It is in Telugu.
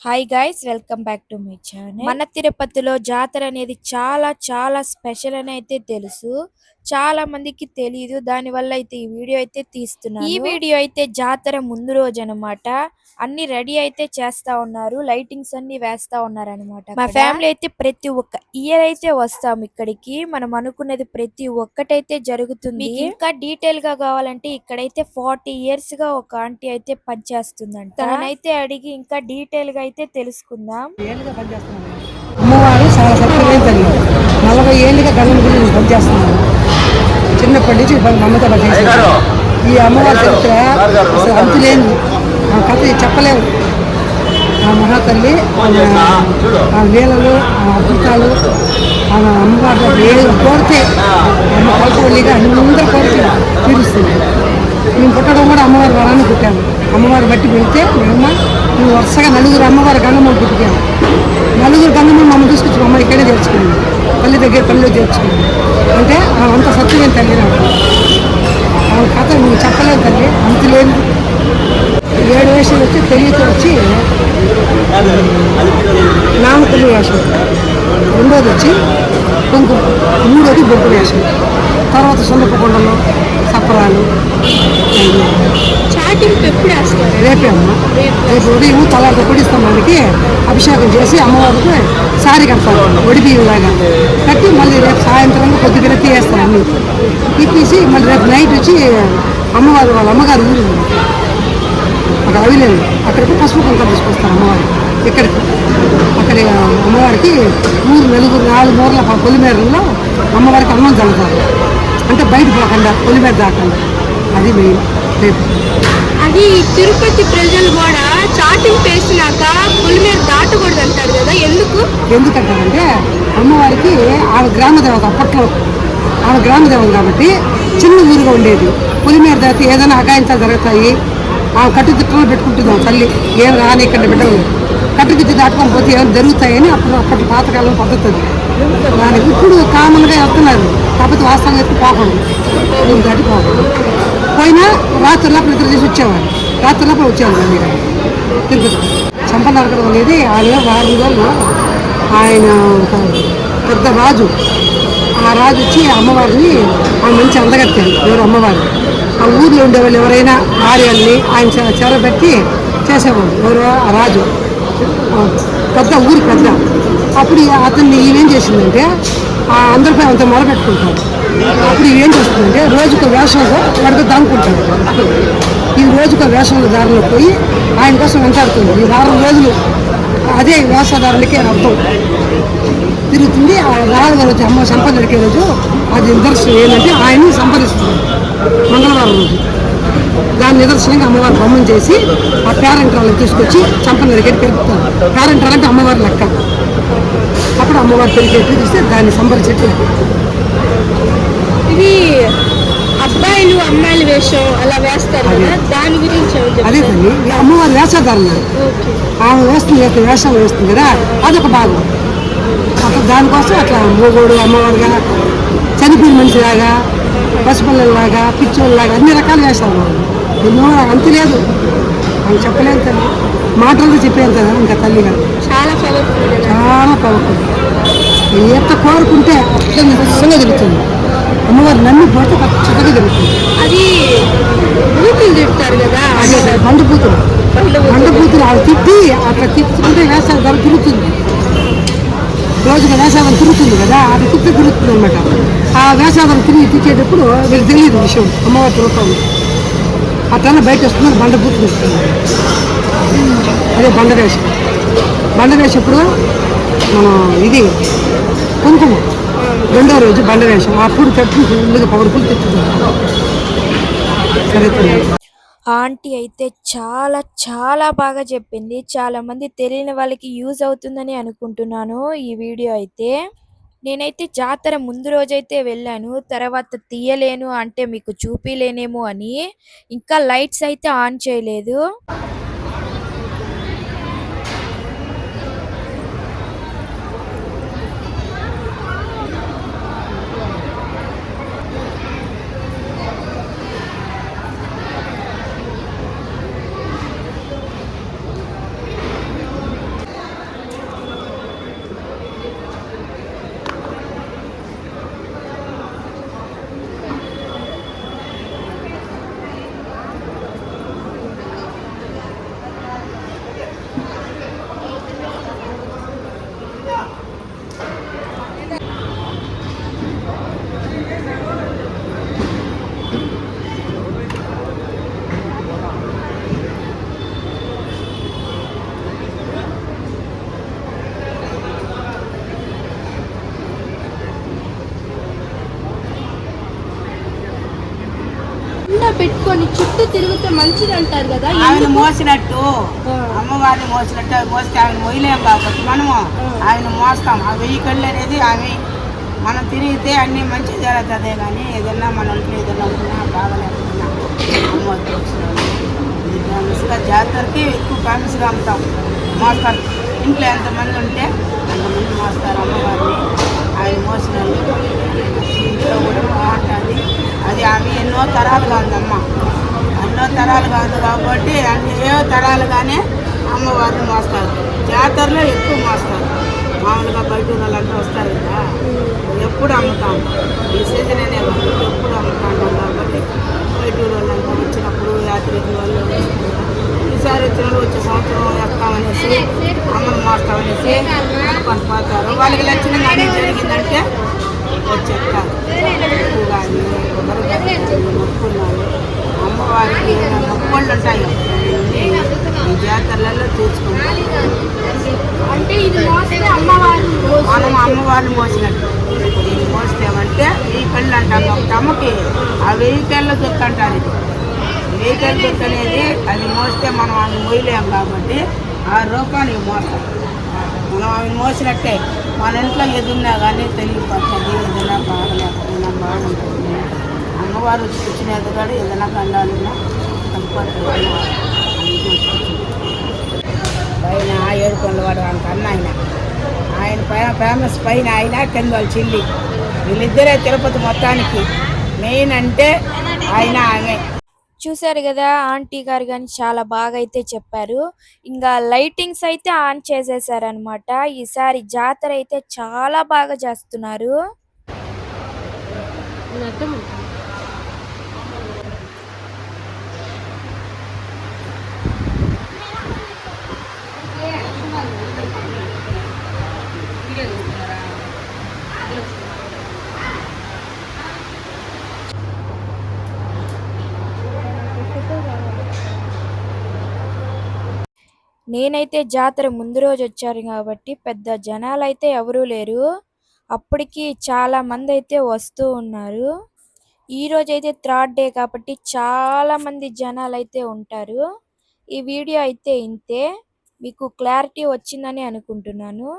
Hi guys, welcome back to my channel. మన తిరుపతిలో జాతర అనేది చాలా చాలా స్పెషల్ అని అయితే తెలుసు. చాలా మందికి తెలియదు. దాని వల్ల అయితే ఈ వీడియో అయితే తీస్తున్నాను. ఈ వీడియో అయితే జాతర ముందు రోజు అనమాట. అన్ని రెడీ అయితే చేస్తా ఉన్నారు. లైటింగ్స్ అన్ని వేస్తా ఉన్నారు అనమాట. మా ఫ్యామిలీ అయితే ప్రతి ఒక్క ఇయర్ అయితే వస్తాం ఇక్కడికి. మనం అనుకున్నది ప్రతి ఒక్కటైతే జరుగుతుంది. మీకు ఇంకా డీటెయిల్ గా కావాలంటే ఇక్కడైతే 40 years గా ఒక ఆంటీ అయితే పనిచేస్తుందంట. తననైతే అడిగి ఇంకా డీటెయిల్ గా అయితే తెలుసుకుందాం. అమ్మవారు చాలా సత్యమైన తల్లి. 40 ఏళ్ళుగా గంగమ్మ గురించి పనిచేస్తున్నాను. చిన్నప్పటి నుంచి నమ్మతో పనిచేస్తాను. ఈ అమ్మవారి చరిత్ర అసలు అంతులేని ఆ కథ చెప్పలేము. ఆ మహాతల్లి ఆ లీలలు, ఆ అద్భుతాలు, ఆ అమ్మవారి ఏడు కోరితే అమ్మ కల్పవల్లిగా అందరూ కోరిక తీరుస్తుంది. నేను పుట్టడం కూడా అమ్మవారి వరాన్ని పుట్టాను. అమ్మవారి బట్టి వెళ్తే మేము వరుసగా నలుగురు అమ్మవారి గంగమ్మలు పుట్టాను. నలుగురు గంగమ్మ మమ్మల్ని తీసుకొచ్చి అమ్మ ఇక్కడే చేర్చుకున్నాను. పల్లి దగ్గర పల్లెలో చేర్చుకున్నాను. అంటే అంత సత్యమైన తల్లి నాకు. ఆమె కథ నువ్వు చెప్పలేదు తల్లి, అంతులేదు. 7 వేషాలు వచ్చి తెలియతో వచ్చి నామకల్లి వేషం, రెండోది వచ్చి కుంకుమ, మూడోది బొగ్గు వేషం, తర్వాత సున్నపు కొండలు, సప్పరాలు. చాటింగ్ ఎప్పుడు వేస్తారు? రేపే అమ్మ. రేపు ఉదయం తలాంటి పొడిస్తాం. మనకి అభిషేకం చేసి అమ్మవారికి సారీ కడతారు, ఒడి బియ్యంలాగా కట్టి మళ్ళీ రేపు సాయంత్రం కొద్దిగా తీయేస్తారు. అన్ని తీసి మళ్ళీ రేపు నైట్ వచ్చి అమ్మవారు వాళ్ళ అమ్మగారు ఊరు అక్కడ అవిలేదు, అక్కడికి పసుపు కుంకం తీసుకొస్తారు అమ్మవారికి. ఇక్కడికి అక్కడ అమ్మవారికి నలుగురు 4 మూరల పొలిమేరల్లో అమ్మవారికి అన్నం చల్లుతారు. అంటే బయట పోకుండా పొలిమేర దాకుండా. అది మెయిన్ రేపు. అది తిరుపతి ప్రజలు కూడా చాటింగ్ వేసినాక పొలిమేర దాటకూడదు అంటారు కదా, ఎందుకంటారంటే అమ్మవారికి ఆమె గ్రామదేవత. అప్పట్లో ఆమె గ్రామదేవం కాబట్టి చిన్న ఊరుగా ఉండేది. పొలిమేర దాటి ఏదైనా అగాయంతాలు జరుగుతాయి. ఆమె కట్టుదిట్టలో పెట్టుకుంటుంది ఆ తల్లి. ఏం రాని ఇక్కడ బిడ్డలు కట్టుదిట్టి దాటుకొని పోతే ఏమైనా జరుగుతాయని అప్పటి పాతకాలం పద్ధతి. దానికి ఇప్పుడు కామన్గా వెళ్తున్నారు. కాకపోతే వాస్తవంగా అయితే పోకూడదు, ఊరు దాటి పోకూడదు. పోయినా రాత్రులప్పుడు ఇద్దరు చేసి వచ్చేవారు. రాత్రులప్పుడు వచ్చేవారు మీరు తిరుపతి. చంపనరకడం అనేది ఆయన 4 రోజులు ఆయన ఒక పెద్ద రాజు. ఆ రాజు వచ్చి అమ్మవారిని ఆ మంచి అందగత్తారు. ఎవరు అమ్మవారు ఆ ఊర్లో ఉండేవాళ్ళు ఎవరైనా భార్యల్ని ఆయన చెరబెట్టి చేసేవాళ్ళు. ఎవరు ఆ రాజు, పెద్ద ఊరి పెద్ద. అప్పుడు అతన్ని ఈమెం చేసిందంటే అందరిపై అంత మొదలుపెట్టుకుంటారు. అప్పుడు ఇవేం చేస్తుందంటే రోజుకు వేషంలో వాడికి దాముకుంటాడు. ఈ రోజుకు వేషంలో దారిలో పోయి ఆయన కోసం వెంటాడుతుంది. ఈ 4 రోజులు అదే వేషధారులకి అర్థం తిరుగుతుంది. ఆ 4వ రోజు అమ్మ సంపద దొరికే రోజు అది నిదర్శనం ఏంటంటే ఆయన్ని సంపాదిస్తుంది. మంగళవారం రోజు దాని నిదర్శనంగా అమ్మవారి బొమ్మను చేసి ఆ పేరెంట్రాలను తీసుకొచ్చి చంపన దగ్గరికి పెరుగుతారు. పేరెంట్రాలంటే అమ్మవారి లెక్క. అప్పుడు అమ్మవారి పెరిగేట్టు చూస్తే దాన్ని సంపరిచేట్టు. ఇది అబ్బాయిలు అమ్మాయిలు వేషం అలా వేస్తారు కదా, దాని గురించి అదే తల్లి అమ్మవారి వేషధారణ. ఆమె వేస్తుంది, వేషాలు వేస్తుంది కదా, అదొక భాగం. అట్లా దానికోసం అట్లా మూగోడు అమ్మవారిగా, చనిపోయిన మనిషిలాగా, పసిపిల్లలాగా, పిచ్చోళ్ళలాగా అన్ని రకాలు వేస్తారు. ఎన్నో అంతు లేదు, అని చెప్పలేదు తల్లి. మాటలతో చెప్పేంత ఇంకా తల్లి గారు చాలా పవర్ఫుల్. చాలా పవర్ఫుల్. ఎంత కోరుకుంటే అట్లా నిజంగా జరుగుతుంది. అమ్మవారు నమ్మి పోతే ఖచ్చితంగా జరుగుతుంది. అది బూతులు తిడతారు కదా, అదే బండబూతులు అవి తిట్టి అట్లా తిప్పుకుంటే వేసాలు ధర తిరుగుతుంది. రోజుగా వేసాదం తిరుగుతుంది కదా, అది తిప్పి తిరుగుతుంది అనమాట. ఆ వేసాదం తిరిగి తిట్టేటప్పుడు వీళ్ళు తెలియదు విషయం. అమ్మవారి తిరుగుతుంది అట్లా బయట వస్తున్నారు. బండబూతులు వస్తుంది. అదే బండవేషం. బండవేషప్పుడు మనం ఇది కుంకుమ 2వ రోజు బండవేషం. అప్పుడు తట్టు ఫుల్గా పవర్ఫుల్ తిట్టుతుంది. సరే ఆంటీ అయితే చాలా చాలా బాగా చెప్పింది. చాలా మంది తెలియని వాళ్ళకి యూజ్ అవుతుందని అనుకుంటున్నాను ఈ వీడియో అయితే. నేనైతే జాతర ముందు రోజైతే వెళ్ళాను. తర్వాత తీయలేను అంటే మీకు చూపిలేనేమో అని ఇంకా లైట్స్ అయితే ఆన్ చేయలేదు. మోసుకొని చుట్టూ తిరిగితే మంచిది అంటారు కదా, ఆమెను ఎందుకు? మోసినట్టు, ఆ. అమ్మవారిని మోసినట్టు అవి మోస్తే ఆమెను మొయ్యలేం కాబట్టి మనము ఆమెను మోస్తాం. ఆ 1000 కళ్ళు అనేది ఆమె మనం తిరిగితే అన్నీ మంచి జరుగుతుంది. కానీ ఏదన్నా మన ఇంట్లో ఏదైనా ఉన్నా బాగలేకపోయినా అమ్మవారి మోసినాడు. ఇది ఫేమస్గా జాతరకి ఎక్కువ ఫేమస్గా అమ్ముతాం, మోస్తారు. ఇంట్లో ఎంతమంది ఉంటే అంతమంది మోస్తారు అమ్మవారిని. ఆయన మోసిన ఇంట్లో కూడా బాగుంటుంది. అది ఆమె ఎన్నో తరాలుగా ఉందమ్మ, ఎన్నో తరాలుగా ఉంది కాబట్టి ఏ తరాలుగానే అమ్మవారిని మోస్తారు. జాతరలో ఎక్కువ మోస్తారు. మామూలుగా బయట వాళ్ళంతా వస్తారు కదా, ఎప్పుడు అమ్ముతాం. ఈ సీజన్ అనే కాదు, ఎప్పుడు అమ్ముతాం కాబట్టి బయట వాళ్ళంతా వచ్చినప్పుడు యాత్రికుల వాళ్ళు వస్తారు. ఈసారి వచ్చినప్పుడు వచ్చే సంవత్సరం వేస్తామనేసి అమ్మను మోస్తామనేసి అనుకొని పోతారు. వాళ్ళకి లక్షణం కానీ జరిగిందంటే చెప్తారు. ఉప్పు కానీ కొబ్బరి కానీ మొక్కులు కానీ అమ్మవారికి మొక్కుళ్ళు ఉంటాయో ఈ జాతరలలో తీర్చుకుంటాం. అంటే ఇది మోస్తే అమ్మవారిని మనం అమ్మవారిని మోసినట్టు. దీన్ని మోస్తామంటే 1000 కళ్ళు అంటాం. ఒక అమ్మకి ఆ 1000 కళ్ళ దొక్క అంటారు. ఇది 1000 కళ్ళ దొక్క అనేది అది మోస్తే మనం ఆమెను మోయలేం కాబట్టి ఆ రూపానికి మోస్తాం. మనం ఆమెను మోసినట్టే మన ఇంట్లో ఎదున్నా కానీ తెలియపోతుంది. ఏదైనా బాగలేకపోయినా బాగుంటుంది. అమ్మవారు వచ్చిన ఎదుగాడు ఏదైనా గండాలున్నా తగ్గిపోతుంది. పైన 7 కొండల వాడు అంకన్నా ఆయన ఫేమస్ పైన ఆయన కింద వాళ్ళ చెల్లి, వీళ్ళిద్దరే తిరుపతి మొత్తానికి మెయిన్ అంటే ఆయన ఆమె. చూసారు కదా, ఆంటీ గారు కానీ చాలా బాగా అయితే చెప్పారు. ఇంకా లైటింగ్స్ అయితే ఆన్ చేసేసారనమాట. ఈసారి జాతర అయితే చాలా బాగా చేస్తున్నారు. నేనైతే జాతర ముందు రోజు వచ్చారు కాబట్టి పెద్ద జనాలు అయితే ఎవరూ లేరు. అప్పటికి చాలా మంది అయితే వస్తూ ఉన్నారు. ఈ రోజు అయితే 3rd డే కాబట్టి చాలా మంది జనాలు అయితే ఉంటారు. ఈ వీడియో అయితే ఇంతే. మీకు క్లారిటీ వచ్చిందని అనుకుంటున్నాను.